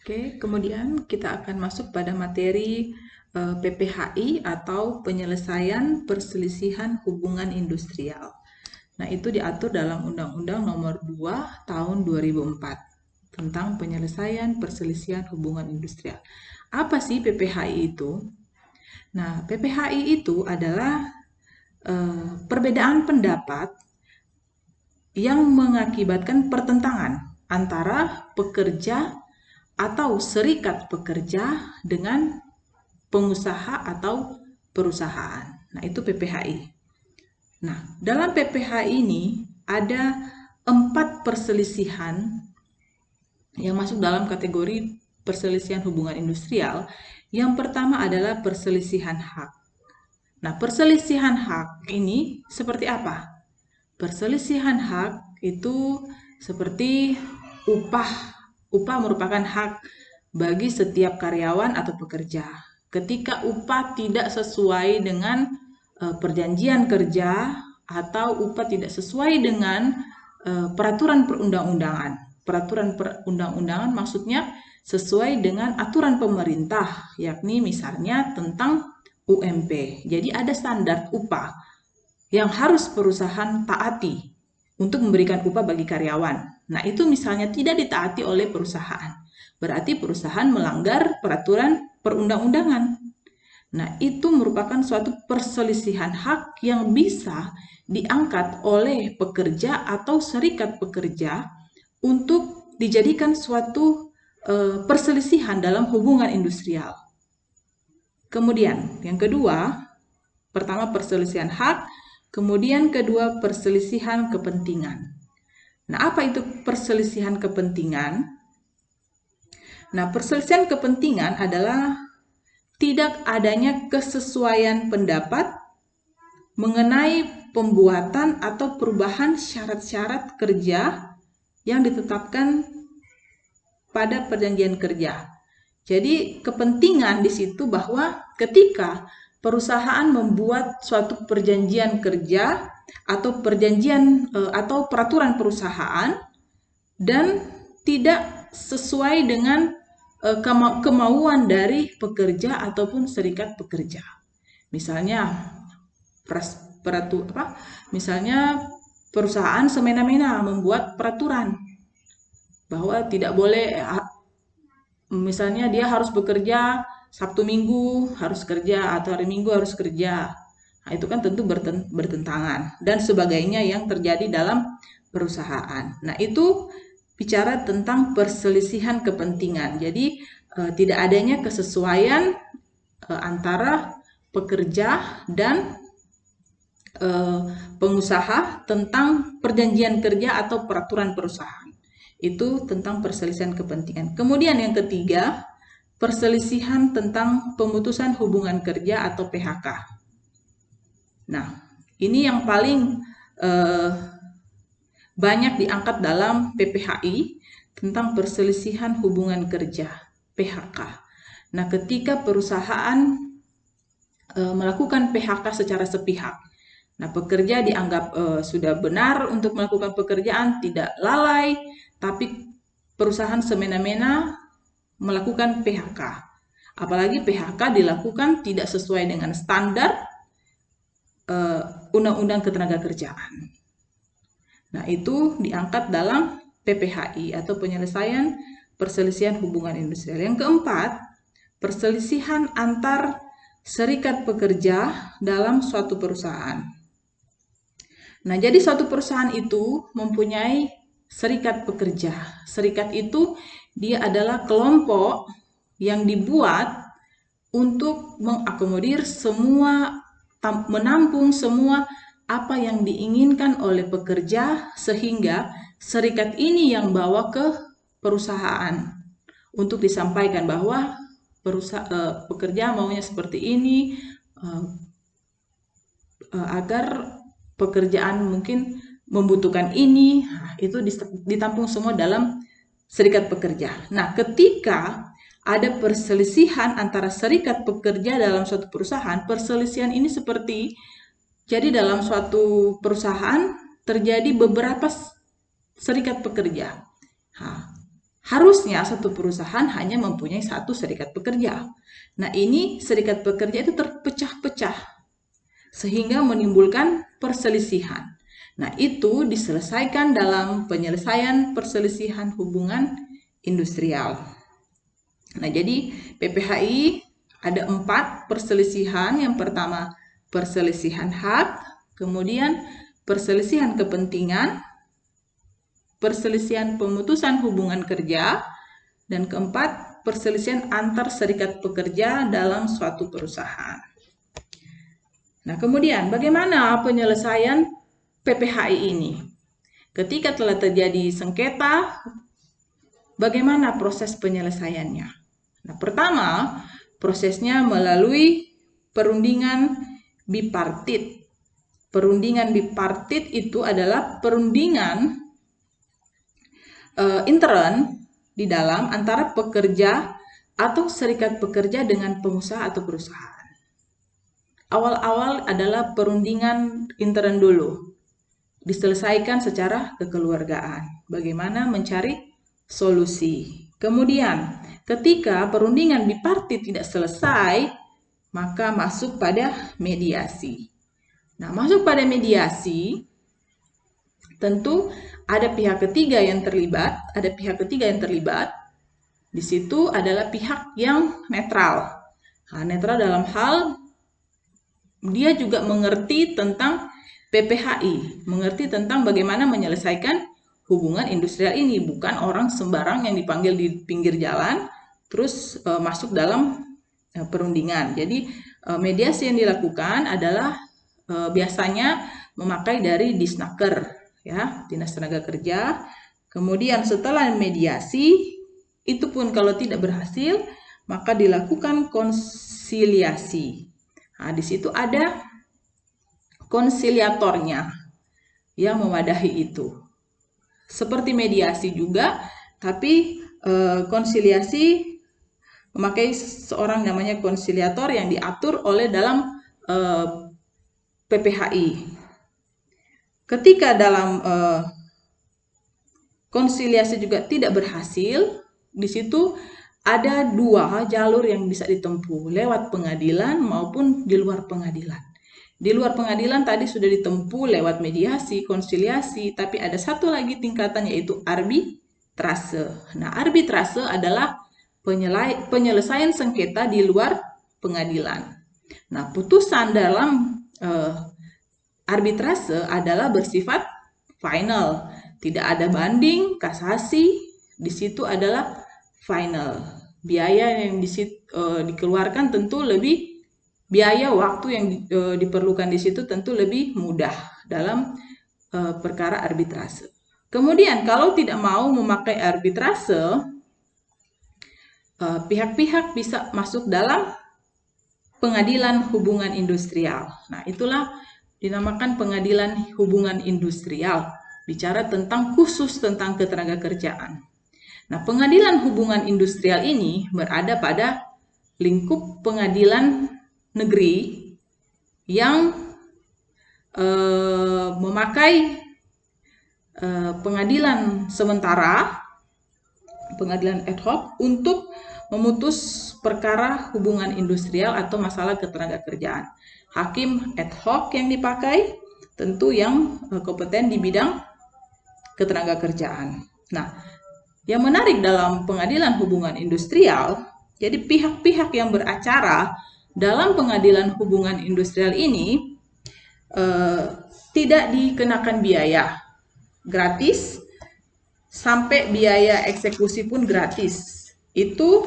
Oke, kemudian kita akan masuk pada materi PPHI atau penyelesaian perselisihan hubungan industrial. Nah, itu diatur dalam Undang-Undang Nomor 2 Tahun 2004 tentang penyelesaian perselisihan hubungan industrial. Apa sih PPHI itu? Nah, PPHI itu adalah perbedaan pendapat yang mengakibatkan pertentangan antara pekerja atau serikat pekerja dengan pengusaha atau perusahaan. Nah, itu PPHI. Nah, dalam PPHI ini ada 4 perselisihan yang masuk dalam kategori perselisihan hubungan industrial. Yang pertama adalah perselisihan hak. Nah, perselisihan hak ini seperti apa? Perselisihan hak itu seperti upah. Upah merupakan hak bagi setiap karyawan atau pekerja. Ketika upah tidak sesuai dengan perjanjian kerja atau upah tidak sesuai dengan peraturan perundang-undangan. Peraturan perundang-undangan maksudnya sesuai dengan aturan pemerintah, yakni misalnya tentang UMP. Jadi ada standar upah yang harus perusahaan taati untuk memberikan upah bagi karyawan. Nah, itu misalnya tidak ditaati oleh perusahaan. Berarti perusahaan melanggar peraturan perundang-undangan. Nah, itu merupakan suatu perselisihan hak yang bisa diangkat oleh pekerja atau serikat pekerja untuk dijadikan suatu perselisihan dalam hubungan industrial. Kemudian, yang kedua, pertama perselisihan hak, kemudian kedua perselisihan kepentingan. Nah, apa itu perselisihan kepentingan? Nah, perselisihan kepentingan adalah tidak adanya kesesuaian pendapat mengenai pembuatan atau perubahan syarat-syarat kerja yang ditetapkan pada perjanjian kerja. Jadi kepentingan di situ bahwa ketika perusahaan membuat suatu perjanjian kerja atau perjanjian atau peraturan perusahaan dan tidak sesuai dengan kemauan dari pekerja ataupun serikat pekerja. Misalnya misalnya perusahaan semena-mena membuat peraturan bahwa tidak boleh, misalnya dia harus bekerja Sabtu Minggu harus kerja atau hari Minggu harus kerja. Nah, itu kan tentu bertentangan dan sebagainya yang terjadi dalam perusahaan. Nah, itu bicara tentang perselisihan kepentingan. Jadi tidak adanya kesesuaian antara pekerja dan pengusaha tentang perjanjian kerja atau peraturan perusahaan. Itu tentang perselisihan kepentingan. Kemudian yang ketiga, perselisihan tentang pemutusan hubungan kerja atau PHK. Nah, ini yang paling banyak diangkat dalam PPHI tentang perselisihan hubungan kerja, PHK. Nah, ketika perusahaan melakukan PHK secara sepihak, nah pekerja dianggap sudah benar untuk melakukan pekerjaan, tidak lalai, tapi perusahaan semena-mena melakukan PHK. Apalagi PHK dilakukan tidak sesuai dengan standar Undang-Undang Ketenagakerjaan. Nah, itu diangkat dalam PPHI atau penyelesaian perselisihan hubungan industrial. Yang keempat, perselisihan antar serikat pekerja dalam suatu perusahaan. Nah, jadi suatu perusahaan itu mempunyai serikat pekerja. Serikat itu dia adalah kelompok yang dibuat untuk mengakomodir semua, menampung semua apa yang diinginkan oleh pekerja sehingga serikat ini yang bawa ke perusahaan untuk disampaikan bahwa pekerja maunya seperti ini agar pekerjaan mungkin membutuhkan ini. Nah, itu ditampung semua dalam serikat pekerja. Nah, ketika ada perselisihan antara serikat pekerja dalam suatu perusahaan, perselisihan ini seperti jadi dalam suatu perusahaan terjadi beberapa serikat pekerja. Nah, harusnya satu perusahaan hanya mempunyai satu serikat pekerja. Nah, ini serikat pekerja itu terpecah-pecah sehingga menimbulkan perselisihan. Nah, itu diselesaikan dalam penyelesaian perselisihan hubungan industrial. Nah, jadi PPHI ada 4 perselisihan. Yang pertama, perselisihan hak, kemudian perselisihan kepentingan, perselisihan pemutusan hubungan kerja, dan keempat, perselisihan antar serikat pekerja dalam suatu perusahaan. Nah, kemudian bagaimana penyelesaian PPHI ini? Ketika telah terjadi sengketa, bagaimana proses penyelesaiannya? Nah, pertama, prosesnya melalui perundingan bipartit. Perundingan bipartit itu adalah perundingan intern di dalam antara pekerja atau serikat pekerja dengan pengusaha atau perusahaan. Awal-awal adalah perundingan intern dulu, diselesaikan secara kekeluargaan. Bagaimana mencari solusi. Kemudian, ketika perundingan bipartit tidak selesai, maka masuk pada mediasi. Nah, masuk pada mediasi, tentu ada pihak ketiga yang terlibat. Di situ adalah pihak yang netral. Nah, netral dalam hal dia juga mengerti tentang PPHI, mengerti tentang bagaimana menyelesaikan hubungan industrial ini, bukan orang sembarang yang dipanggil di pinggir jalan terus masuk dalam perundingan. Jadi mediasi yang dilakukan adalah biasanya memakai dari Disnaker, ya, Dinas Tenaga Kerja. Kemudian setelah mediasi, itu pun kalau tidak berhasil, maka dilakukan konsiliasi. Nah, di situ ada konsiliatornya yang memadahi itu. Seperti mediasi juga, tapi konsiliasi memakai seorang namanya konsiliator yang diatur oleh dalam PPHI. Ketika dalam konsiliasi juga tidak berhasil, di situ ada 2 jalur yang bisa ditempuh, lewat pengadilan maupun di luar pengadilan. Di luar pengadilan tadi sudah ditempuh lewat mediasi, konsiliasi, tapi ada satu lagi tingkatan yaitu arbitrase. Nah, arbitrase adalah penyelesaian sengketa di luar pengadilan. Nah, putusan dalam arbitrase adalah bersifat final. Tidak ada banding, kasasi, di situ adalah final. Biaya yang dikeluarkan tentu lebih, biaya waktu yang diperlukan di situ tentu lebih mudah dalam perkara arbitrase. Kemudian kalau tidak mau memakai arbitrase, pihak-pihak bisa masuk dalam pengadilan hubungan industrial. Nah, itulah dinamakan pengadilan hubungan industrial, bicara tentang khusus tentang ketenagakerjaan. Nah, pengadilan hubungan industrial ini berada pada lingkup pengadilan negeri yang memakai pengadilan sementara, pengadilan ad hoc untuk memutus perkara hubungan industrial atau masalah ketenagakerjaan. Hakim ad hoc yang dipakai tentu yang kompeten di bidang ketenagakerjaan. Nah, yang menarik dalam pengadilan hubungan industrial, jadi pihak-pihak yang beracara dalam pengadilan hubungan industrial ini tidak dikenakan biaya, gratis, sampai biaya eksekusi pun gratis. Itu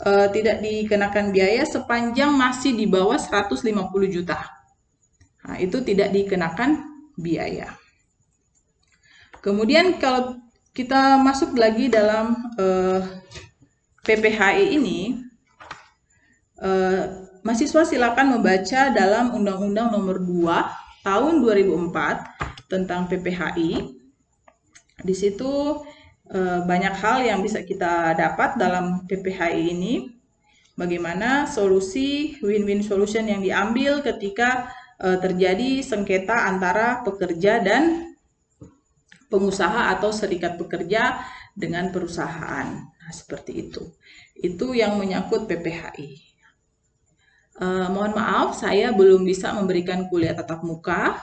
tidak dikenakan biaya sepanjang masih di bawah 150 juta. Nah, itu tidak dikenakan biaya. Kemudian kalau kita masuk lagi dalam PPHI ini, mahasiswa silakan membaca dalam Undang-Undang Nomor 2 Tahun 2004 tentang PPHI. Di situ banyak hal yang bisa kita dapat dalam PPHI ini. Bagaimana solusi win-win solution yang diambil ketika terjadi sengketa antara pekerja dan pengusaha atau serikat pekerja dengan perusahaan. Nah, seperti itu. Itu yang menyangkut PPHI. Mohon maaf, saya belum bisa memberikan kuliah tatap muka,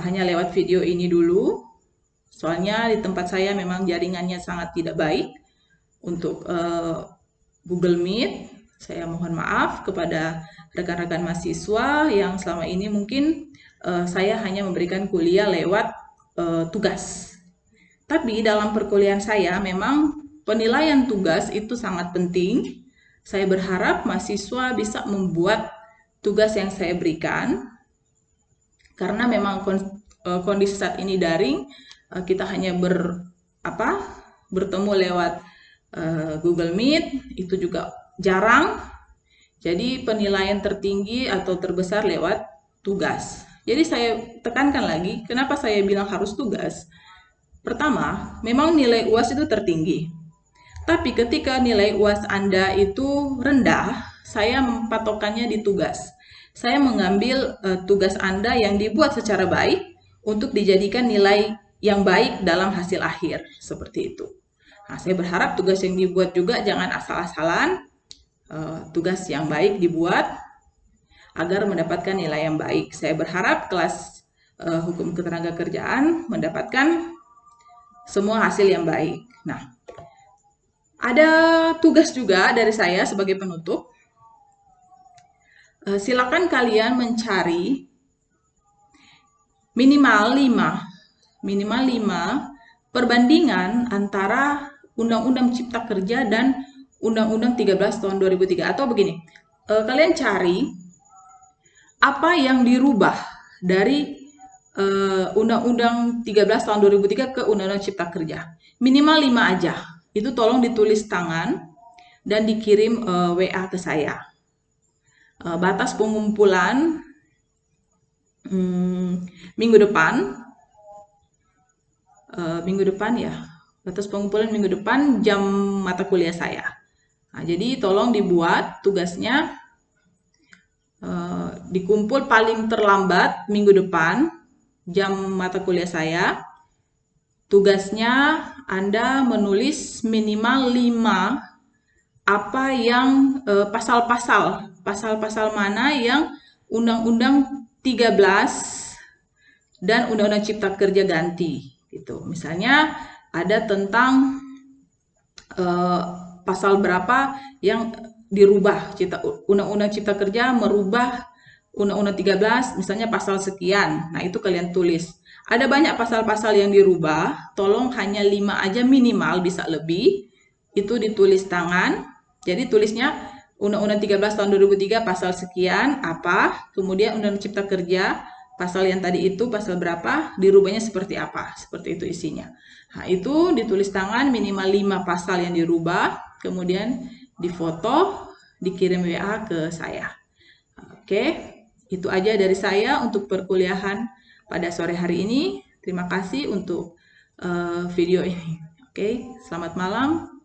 hanya lewat video ini dulu. Soalnya di tempat saya memang jaringannya sangat tidak baik untuk Google Meet. Saya mohon maaf kepada rekan-rekan mahasiswa yang selama ini mungkin saya hanya memberikan kuliah lewat tugas. Tapi dalam perkuliahan saya memang penilaian tugas itu sangat penting. Saya berharap mahasiswa bisa membuat tugas yang saya berikan. Karena memang kondisi saat ini daring, kita hanya bertemu lewat Google Meet, itu juga jarang. Jadi penilaian tertinggi atau terbesar lewat tugas. Jadi saya tekankan lagi, kenapa saya bilang harus tugas? Pertama, memang nilai UAS itu tertinggi. Tapi ketika nilai UAS Anda itu rendah, saya mempatokannya di tugas. Saya mengambil tugas Anda yang dibuat secara baik untuk dijadikan nilai yang baik dalam hasil akhir. Seperti itu. Nah, saya berharap tugas yang dibuat juga jangan asal-asalan. Tugas yang baik dibuat agar mendapatkan nilai yang baik. Saya berharap kelas hukum ketenagakerjaan mendapatkan semua hasil yang baik. Nah, ada tugas juga dari saya sebagai penutup. Silakan kalian mencari minimal 5 perbandingan antara Undang-Undang Cipta Kerja dan Undang-Undang 13 tahun 2003. Atau begini, kalian cari apa yang dirubah dari Undang-Undang 13 tahun 2003 ke Undang-Undang Cipta Kerja. Minimal 5 aja. Itu tolong ditulis tangan dan dikirim WA ke saya. Batas pengumpulan minggu depan ya. Batas pengumpulan minggu depan jam mata kuliah saya. Nah, jadi tolong dibuat tugasnya dikumpul paling terlambat minggu depan jam mata kuliah saya. Tugasnya Anda menulis minimal 5 apa yang pasal-pasal mana yang Undang-Undang 13 dan Undang-Undang Cipta Kerja ganti gitu. Misalnya ada tentang pasal berapa yang dirubah, Undang-Undang Cipta Kerja merubah Undang-Undang 13 misalnya pasal sekian. Nah, itu kalian tulis. Ada banyak pasal-pasal yang dirubah, tolong hanya 5 aja minimal, bisa lebih. Itu ditulis tangan. Jadi tulisnya Undang-Undang 13 tahun 2003 pasal sekian apa, kemudian Undang-Undang Cipta Kerja pasal yang tadi itu pasal berapa, dirubahnya seperti apa. Seperti itu isinya. Nah, itu ditulis tangan minimal 5 pasal yang dirubah, kemudian difoto, dikirim WA ke saya. Oke, itu aja dari saya untuk perkuliahan pada sore hari ini. Terima kasih untuk video ini. Oke, selamat malam.